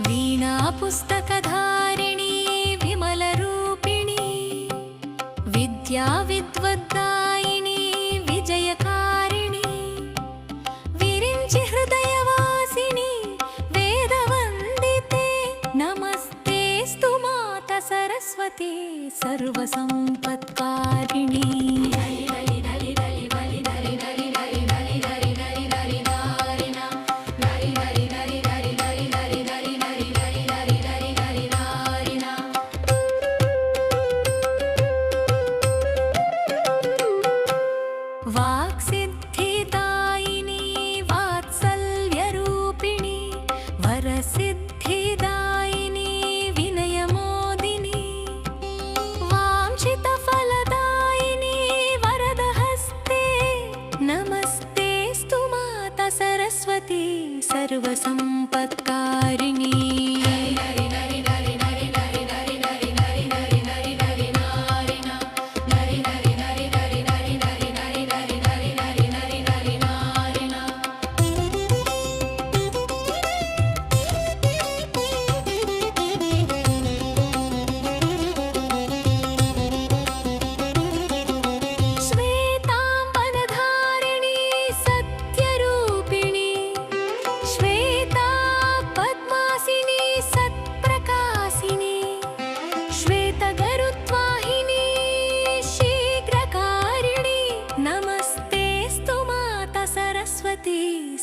वीणा पुस्तकधारिणी विमलरूपिणी विद्या विद्वद्दायिनी विजयकारिणी विरिञ्चि हृदयवासिनी वेदवन्दिते नमस्तेऽस्तु माता सरस्वती सर्वसम्पत्कारिणी। वाक्सिद्धिदायिनी वात्सल्यरूपिणी वरसिद्धिदायिनी विनयमोदिनी वाञ्छितफलदायिनी वरदहस्ते नमस्तेऽस्तु माता सरस्वती सर्वसम्पत्कारिणी।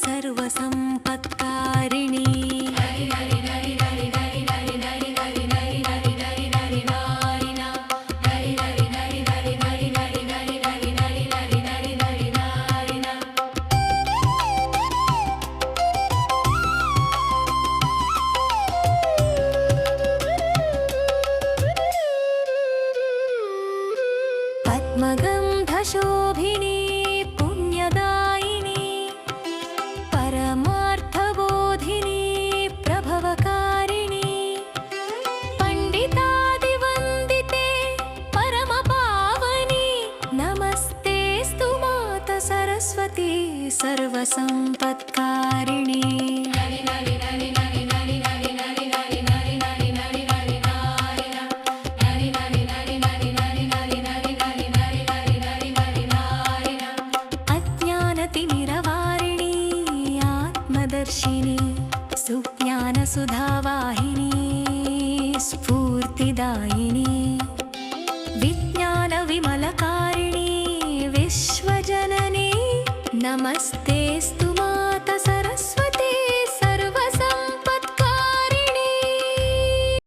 सर्वसम्पत्कारिणी। पद्मगन्धशोभिनी पुण्यदायिनी परमार्थबोधिनी प्रभवकारिणी पंडितादिवन्दिते परमपावनी नमस्तेऽस्तु माता सरस्वती सर्वसम्पत्कारिणी। दर्शिनी सुज्ञानसुधावाहिनी स्फूर्तिदायिनी विज्ञानविमलकारिणी विश्वजननी नमस्तेऽस्तु